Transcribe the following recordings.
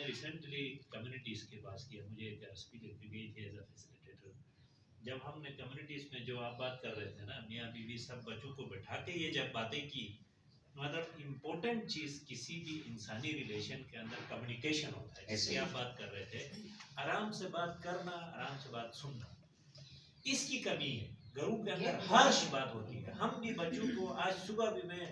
نے recently communities کے پاس کیا، مجھے ایک رسپی لکھی گئی تھی ایز اے فیسیلیٹیٹر. جب ہم نے کمیونٹیز میں جو آپ بات کر رہے تھے نا، میاں بیوی سب بچوں کو بٹھا کے یہ جب باتیں کی، مطلب امپورٹنٹ چیز کسی بھی انسانی ریلیشن کے اندر کمیونیکیشن ہوتا ہے. جس کی آپ بات کر رہے تھے، آرام سے بات کرنا، آرام سے بات سننا، اس کی کمی ہے. گھروں کے اندر ہارش بات ہوتی ہے. ہم بھی بچوں کو، آج صبح بھی میں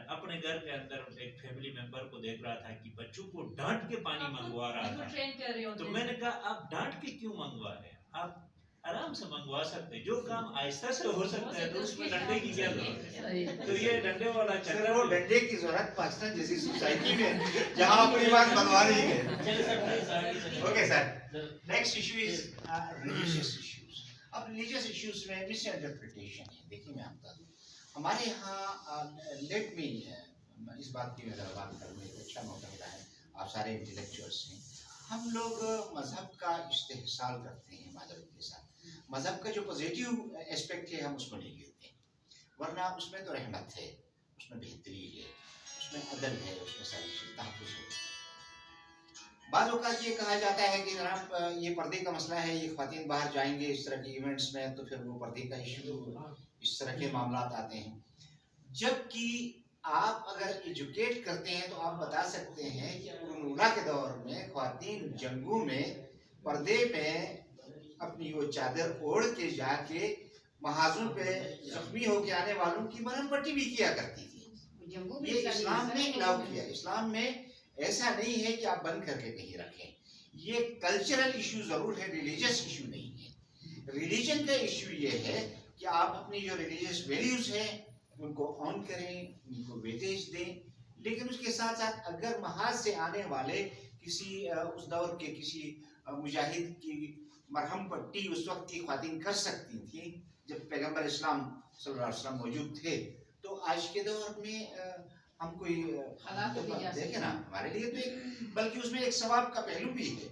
اپنے گھر کے اندر ایک فیملی ممبر کو دیکھ رہا تھا کہ بچوں کو ڈانٹ کے پانی منگوا رہا تھا. تو میں نے کہا آپ ڈانٹ کے کیوں منگوا رہے ہیں؟ آپ آرام سے منگوا سکتے ہیں. جو کام آہستہ سے ہو سکتا ہے تو اس میں ڈنڈے کی کیا ضرورت ہے؟ تو یہ ڈنڈے والا چکر، وہ ڈنڈے کی ضرورت پاکستان جیسی سوسائٹی میں جہاں اپنی بات منوا رہی ہے. Okay sir, next issue is religious issues. اب ریلیجیس ایشوز میں مس انٹرپریٹیشن ہے. دیکھیے میں آپ بتا دوں، ہمارے یہاں لیٹ می اس بات کی اگر بات کروں، ایک اچھا موقع ملا ہے، آپ سارے انٹلیکچوئلس ہیں. ہم لوگ مذہب کا استحصال کرتے ہیں معذرت کے ساتھ. مذہب کا جو پازیٹیو اسپیکٹ ہے ہم اس کو نہیں لیتے، ورنہ اس میں تو رحمت ہے، اس میں بہتری ہے، اس میں عدل ہے، اس میں ساری چیز تحفظ ہے. بعض اوقات یہ کہا جاتا ہے کہ جناب یہ پردے کا مسئلہ ہے، یہ خواتین باہر جائیں گے اس طرح کے ایونٹس میں تو پھر وہ پردے کا ایشو، اس طرح کے معاملات آتے ہیں. جبکہ آپ اگر ایجوکیٹ کرتے ہیں تو آپ بتا سکتے ہیں کہ قرون کے دور میں خواتین جنگوں میں پردے میں اپنی وہ چادر اوڑھ کے جا کے محاذوں پہ زخمی ہو کے آنے والوں کی مرہم پٹی بھی کیا کرتی تھی. یہ اسلام نے الاؤ کیا. اسلام میں ایسا نہیں ہے کہ آپ بند کر کے کہیں رکھیں. یہ کلچرل ایشو ضرور ہے، ریلیجس ایشو نہیں ہے. ریلیجن کا ایشو یہ ہے کہ آپ اپنی جو ریلیجس ویلیوز ہیں ان کو آن کریں، ان کو ویٹیج دیں، لیکن اس کے ساتھ ساتھ اگر محاذ سے آنے والے کسی اس دور کے کسی مجاہد کی مرہم پٹی اس وقت کی خواتین کر سکتی تھیں جب پیغمبر اسلام صلی اللہ علیہ وسلم موجود تھے، تو آج کے دور میں ہم کوئی دیکھیں نا ہمارے لیے تو بلکہ اس میں ایک ثواب کا پہلو بھی ہے.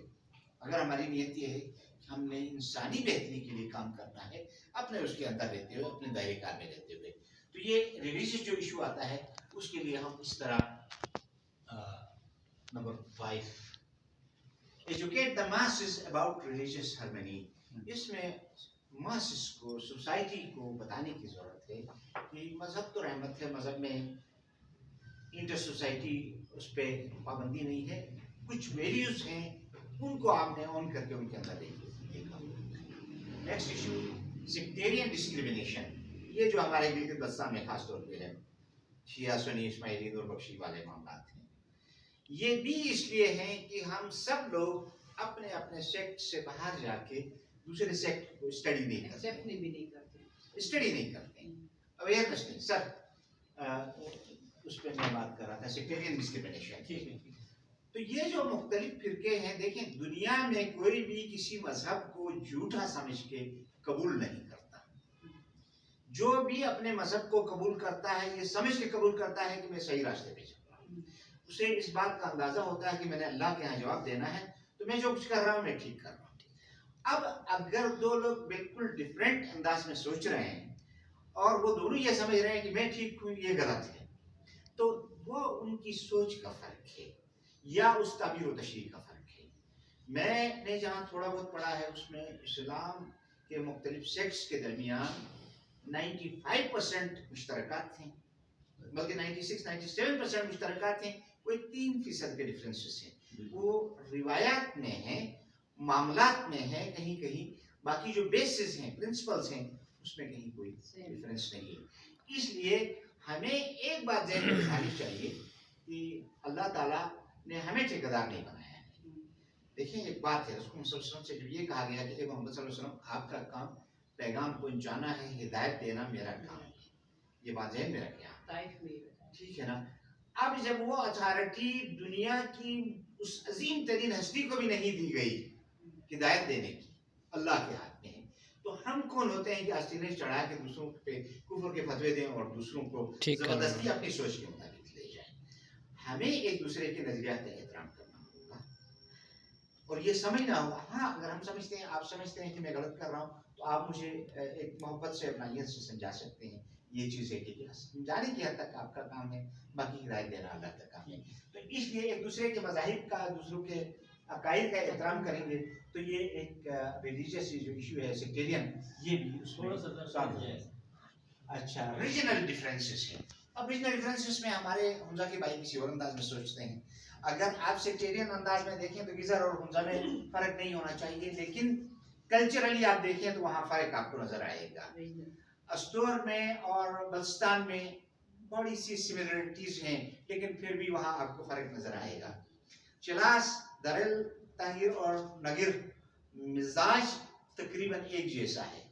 اگر ہماری نیت یہ ہے کہ ہم نے انسانی بہتری کے لیے کام کرنا ہے اپنے اس کے اندر رہتے ہوئے، اپنے دائرے کار میں رہتے ہوئے، تو یہ ریلیجیس جو ایشو آتا ہے اس کے لیے ہم اس طرح number 5 educate the masses about religious harmony. اس میں ماسز کو، سوسائٹی کو بتانے کی ضرورت ہے کہ مذہب تو رحمت ہے، مذہب میں انٹر سوسائٹی اس پہ پابندی نہیں ہے. کچھ ویلیوز ہیں ان کو آپ نے آن کر کے ان کے اندر دیکھیے. Next issue sectarian discrimination. یہ جو ہمارے گلگت بلتستان میں خاص طور پہ ہے، شیعہ سنی اسماعیلی اور بخشی والے معاملات ہیں. یہ بھی اس لیے ہیں کہ ہم سب لوگ اپنے اپنے سیکٹ سے باہر جا کے دوسرے سیکٹ کو اسٹڈی نہیں کرتے، اویئرنیس نہیں. سر اس پہ میں بات کر رہا تھا سیکٹیرین ڈسکریمنیشن. تو یہ جو مختلف فرقے ہیں، دیکھیں دنیا میں کوئی بھی کسی مذہب کو جھوٹا سمجھ کے قبول نہیں کرتا. جو بھی اپنے مذہب کو قبول کرتا ہے یہ سمجھ کے قبول کرتا ہے کہ میں صحیح راستے پہ چل رہا ہوں. اسے اس بات کا اندازہ ہوتا ہے کہ میں نے اللہ کے یہاں جواب دینا ہے، تو میں جو کچھ کر رہا ہوں میں ٹھیک کر رہا ہوں. اب اگر دو لوگ بالکل ڈفرینٹ انداز میں سوچ رہے ہیں اور وہ دونوں یہ سمجھ رہے ہیں کہ میں ٹھیک ہوں یہ غلط ہے، تو وہ ان کی سوچ کا فرق ہے یا اس تعبیر و تشریح کا فرق ہے. میں نے جہاں تھوڑا بہت پڑھا ہے اس میں اسلام کے مختلف سیکٹس کے درمیان 95% مشترکات تھیں، بلکہ 96-97% مشترکات ہیں. کوئی 3% کے ڈفرینسز ہیں. وہ روایات میں ہیں، معاملات میں ہے کہیں کہیں، باقی جو بیسز ہیں، پرنسپلز ہیں، اس میں کہیں کوئی ڈفرینس نہیں ہے. اس لیے ہمیں ایک بات ذہن میں رکھنی چاہیے کہ اللہ تعالیٰ نے ہمیں ٹھیکیدار نہیں بنایا ہے. دیکھیں ایک بات ہے، رسول صلی اللہ علیہ وسلم سے جب یہ کہا گیا کہ محمد صلی اللہ علیہ وسلم آپ کا کام پیغام پہنچانا ہے، ہدایت دینا میرا کام ہے، یہ بات ذہن میں رکھیں. ٹھیک ہے نا. اب جب وہ اتھارٹی دنیا کی اس عظیم ترین ہستی کو بھی نہیں دی گئی ہدایت دینے کی، اللہ کے ہاتھ میں ہے، تو ہم کون ہوتے ہیں کہ آستینیں چڑھا کے دوسروں پہ کفر کے فتوے دیں اور دوسروں کو زبردستی اپنی سوچ کے مطابق لے جائیں. ہمیں ایک دوسرے کے نظریات کا احترام کرنا ہوگا اور یہ سمجھنا ہوگا. ہاں اگر ہم سمجھتے ہیں، آپ سمجھتے ہیں کہ میں غلط کر رہا ہوں، تو آپ مجھے ایک محبت سے اپنائیت سے سمجھا سکتے ہیں یہ چیز ہے کہ سمجھانے کی حد تک آپ کا کام ہے, باقی ہدایت دینا اللہ کا کام ہے. تو اس لیے ایک دوسرے کے مذاہب کا, دوسروں کے عقائد کا احترام کریں گے تو یہ ایک ریلیجیس جو ایشو ہے سیکٹیرین, یہ بھی اس میں سالو ہو جائے. اچھا, ریجنل ڈفرینسز ہیں. اب ریجنل ڈفرینسز میں ہمارے حمزہ کے بھائی کسی اور انداز میں سوچتے ہیں. اگر آپ سیکٹیرین انداز میں دیکھیں تو گزر اور حمزہ میں فرق نہیں ہونا چاہیے, لیکن کلچرلی آپ دیکھیں تو وہاں فرق آپ کو نظر آئے گا. استور میں اور بلوچستان میں بڑی سی سملرٹیز ہیں, لیکن پھر بھی وہاں آپ کو فرق نظر آئے گا. چلاس, درل, تنگیر اور نگر مزاج تقریباً ایک جیسا ہے,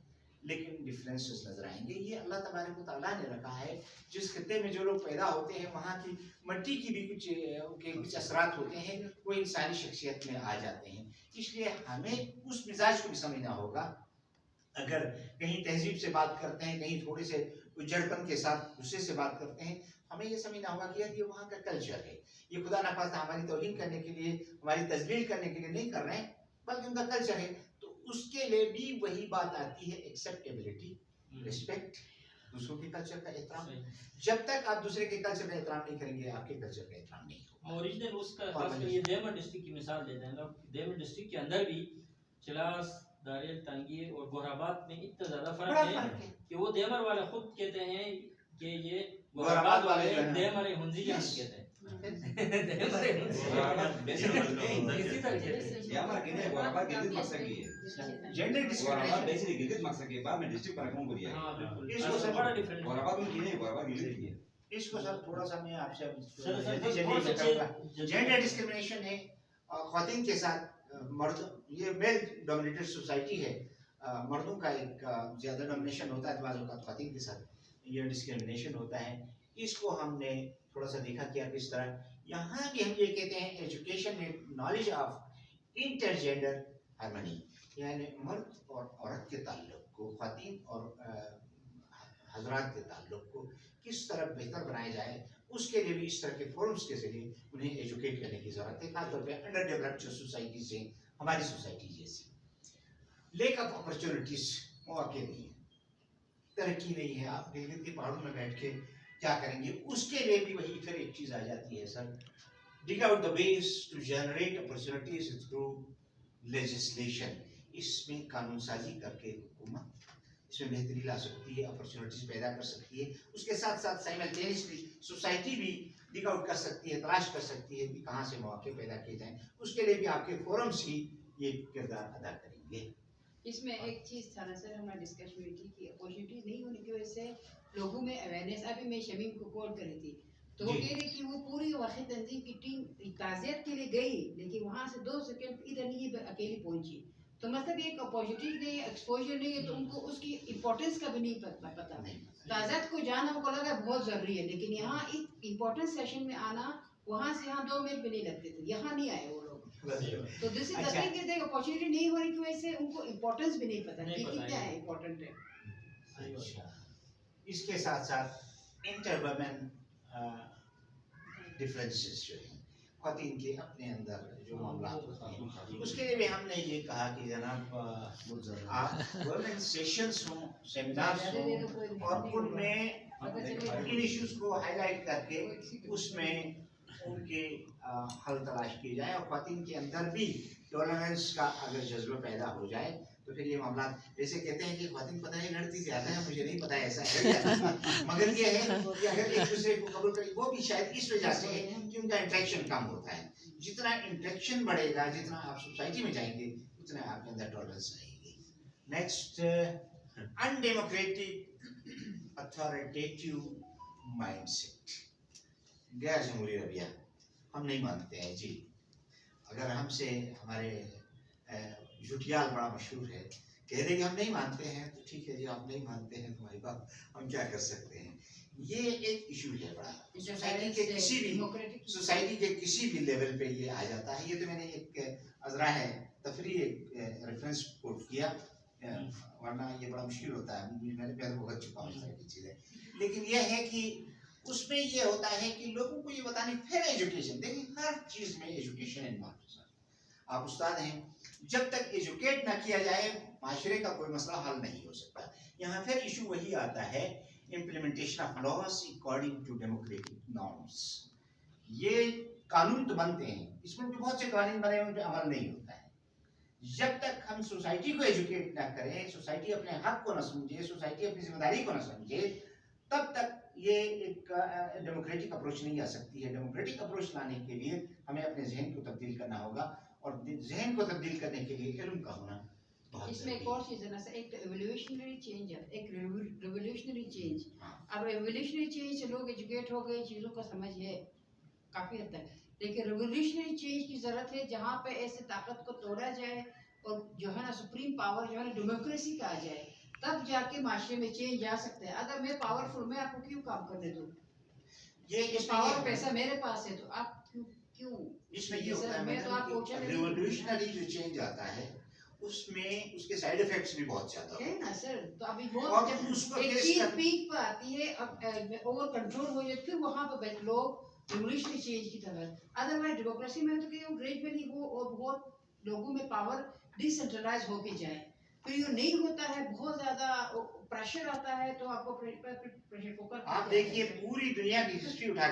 لیکن ڈفرینسز نظر آئیں گے. یہ اللہ تبارک و تعالیٰ نے رکھا ہے. جس خطے میں جو لوگ پیدا ہوتے ہیں وہاں کی مٹی کی بھی کچھ اثرات ہوتے ہیں, وہ انسانی شخصیت میں آ جاتے ہیں. اس لیے ہمیں اس مزاج کو بھی سمجھنا ہوگا. اگر کہیں تہذیب سے بات کرتے ہیں, کہیں تھوڑے سے اجڑپن کے ساتھ غصے سے بات کرتے ہیں, ہمیں یہ سمجھنا ہوگا کہ یہ وہاں کا کلچر ہے. یہ خدا نخواستہ ہماری توہین کرنے کے لیے, ہماری تذلیل کرنے کے لیے نہیں کر رہے ہیں, بلکہ ان کا کلچر ہے. تو اس کے لیے بھی وہی بات آتی ہے, ایکسیپٹیبلٹی, رسپیکٹ, دوسروں کے کلچر کا احترام. جب تک آپ دوسرے کے کلچر کا احترام نہیں کریں گے, آپ کے کلچر کا احترام نہیں ہوگا. اوریجنل اس کا خاص کر یہ دیوبند ڈسٹرکٹ کی مثال دے دیں گا. دیوبند ڈسٹرکٹ کے اندر بھی چلاس, داریل, تنگیر اور گوہر آباد میں اتنا زیادہ فرق ہے کہ وہ دیمر والے خود کہتے ہیں کہ یہ گوہر آباد والے دیمر ہنزی جان کہتے ہیں. جینڈر ڈسکریمنیشن اس کو سر تھوڑا سا میں آپ سے جینڈر ڈسکریمنیشن ہے خواتین کے ساتھ. مرد, یہ میل ڈومینیٹڈ سوسائٹی ہے, مردوں کا ایک زیادہ ڈومینیشن ہوتا ہے, تو بعض اوقات خواتین کے ساتھ یہ ڈسکریمنیشن ہوتا ہے. اس کو ہم نے تھوڑا سا دیکھا کیا کس طرح. یہاں بھی ہم یہ کہتے ہیں ایجوکیشن میں نالج آف انٹر ہارمنی, یعنی مرد اور عورت کے تعلق کو, خواتین اور حضرات کے تعلق کو کس طرح بہتر بنایا جائے, اس کے لیے بھی اس طرح کے فورمز کے ذریعے انہیں ایجوکیٹ کرنے کی ضرورت ہے. خاص طور پہ انڈر ڈیولپڈ جو سوسائٹیز ہیں, ہماری سوسائٹی جیسی. لیک آف اپرچونیٹیز, مواقع نہیں ہے, ترقی نہیں ہے. آپ گلگت کے پہاڑوں میں بیٹھ کے کیا کریں گے, اس کے لیے بھی وہی پھر ایک چیز آ جاتی ہے sir. Dig out the ways to generate opportunities through legislation. اس میں قانون سازی کر کے حکومت اس میں بہتری لا سکتی ہے, اپرچونیٹیز پیدا کر سکتی ہے. اس کے ساتھ ساتھ سائملٹینیسلی سوسائٹی بھی ڈگ آؤٹ کر سکتی ہے, تلاش کر سکتی ہے کہ کہاں سے مواقع پیدا کیے جائیں. اس کے لیے بھی آپ کے فورمز ہی یہ کردار ادا کریں گے. اس میں ایک چیز تھا نا سر, ہمارا ڈسکشن ہوئی تھی کہ اپورچونیٹیز نہیں ہونے کی وجہ سے لوگوں میں اویئرنیس. ابھی میں شمیم کو کال کری تھی تو وہ کہہ رہی کہ وہ پوری واقعی تنظیم کی ٹیم تعزیت کے لیے گئی, لیکن وہاں سے 2 سیکنڈ ادھر نہیں اکیلی پہنچی. تو مطلب ایک اپورچونیٹی نہیں ہے, ایکسپوجر نہیں ہے, تو ان کو اس کی امپورٹنس کا بھی نہیں پتہ. تعزیت کو جانا ان کو لگا بہت ضروری ہے, لیکن یہاں ایک امپورٹنٹ سیشن میں آنا, وہاں سے یہاں 2 منٹ بھی نہیں لگتے تھے, یہاں نہیں آئے وہ لوگ. تو دس از دا تھنگ کہ اپورچونیٹی نہیں ہونے کی وجہ سے ان کو امپورٹنس بھی نہیں پتہ کہ کتنا ہے امپورٹنٹ ہے. اچھا, اس کے ساتھ ساتھ انٹر ویمن ڈفرینسز جو ہیں, خواتین کے اپنے اندر جو معاملات ہوتے ہیں, اس کے لیے بھی ہم نے یہ کہا کہ جناب آپ گورنمنٹ سیشنز ہوں, سیمینارز ہوں, اور ان میں ان ایشوز کو ہائی لائٹ کر کے اس میں ان کے حل تلاش کیے جائیں. اور خواتین کے اندر بھی ٹالرنس کا اگر جذبہ پیدا ہو جائے تو پھر یہ معاملات, جیسے کہتے ہیں کہ خواتین پتہ نہیں لڑتی زیادہ ہیں, مجھے نہیں پتا ایسا ہے, مگر یہ ہے کہ اگر ایک دوسرے کو قبول کریں, وہ بھی شاید اس وجہ سے ہے کہ ان کا انٹریکشن کم ہوتا ہے. جتنا انٹریکشن بڑھے گا, جتنا آپ سوسائٹی میں جائیں گے, اتنا آپ کے اندر ٹالرنس رہے گی. نیکسٹ, انڈیموکریٹک اتھارٹیٹیو مائنڈ سیٹ, غیر جمہوری رویہ ہم نہیں مانتے ہیں جی. اگر ہم سے ہمارے جھوٹیال بڑا مشہور ہے, کہہ دیں کہ ہم نہیں مانتے ہیں, تو ٹھیک ہے جی, آپ نہیں مانتے ہیں, تمہاری بات, ہم کیا کر سکتے ہیں. یہ ایک ایشو ہے بڑا, سوسائٹی کے کسی بھی لیول پہ یہ آ جاتا ہے. یہ تو میں نے ایک عذرا ہے تفریح ایک ریفرنس کوٹ کیا, ورنہ یہ بڑا مشکل ہوتا ہے, میں نے پہلے بھگت چکا ہوں اس طرح کی چیزیں. لیکن یہ ہے کہ اس میں یہ ہوتا ہے کہ لوگوں کو یہ بتانے, پھر ایجوکیشن, دیکھیں ہر چیز میں ایجوکیشن انوالوڈ. آپ استاد ہیں, جب تک ایجوکیٹ نہ کیا جائے معاشرے کا کوئی مسئلہ حل نہیں ہو سکتا. یہاں پھر ایشو وہی آتا ہے implementation of laws according to democratic norms. یہ قانون تو بنتے ہیں, اس میں بھی بہت سے قانون بنے ہوئے ان پہ عمل نہیں ہوتا ہے. جب تک ہم سوسائٹی کو ایجوکیٹ نہ کریں, سوسائٹی اپنے حق کو نہ سمجھے, سوسائٹی اپنی ذمہ داری کو نہ سمجھے, تب تک یہ ایک ڈیموکریٹک اپروچ نہیں آ سکتی ہے. ڈیموکریٹک اپروچ لانے کے لیے ہمیں اپنے ذہن کو تبدیل کرنا ہوگا, اور ذہن کو تبدیل کرنے کے لیے علم کا ہونا بہت اس میں ایک اور چیز ہے نا سر, ایک ایولیوشنری چینج ہے, ایک ریولیوشنری چینج. اب ایولیوشنری چینج سے لوگ ایجوکیٹ ہو گئے, چیزوں کا سمجھ ہے کافی حد تک, لیکن ریولیوشنری چینج کی ضرورت ہے جہاں پہ ایسے طاقت کو توڑا جائے اور جو ہے نا سپریم پاور جو ہے نا ڈیموکریسی کا آ جائے, تب جا کے معاشرے میں چینج آ سکتا ہے. اگر میں پاورفل, میں آپ کو کیوں کام کرنے دوں؟ یہ پاور پیسہ میرے پاس ہے تو آپ کیوں اس میں یہ ہوتا ہے میں تو آپ کو ریولیوشنری جو چینج آتا ہے اس میں اس کے سائیڈ ایفیکٹس بھی بہت زیادہ ہے نا سر. تو ابھی اور بہت جب اس کو ایک فیس چیز کر- پیک پہ آتی ہے, اب اوور کنٹرول ہو جائے, پھر وہاں پہ بیٹھ لوگ ریولیوشنری چینج کی طرف. ادروائز ڈیموکریسی میں تو کہ وہ گریجولی ہو اور بہت لوگوں میں پاور ڈی سینٹرلائز ہو کے جائے. پھر یہ نہیں ہوتا ہے, بہت زیادہ پریشر آتا ہے تو آپ کو پریشر کوکر. آپ دیکھیے پوری دنیا کی ہسٹری اٹھا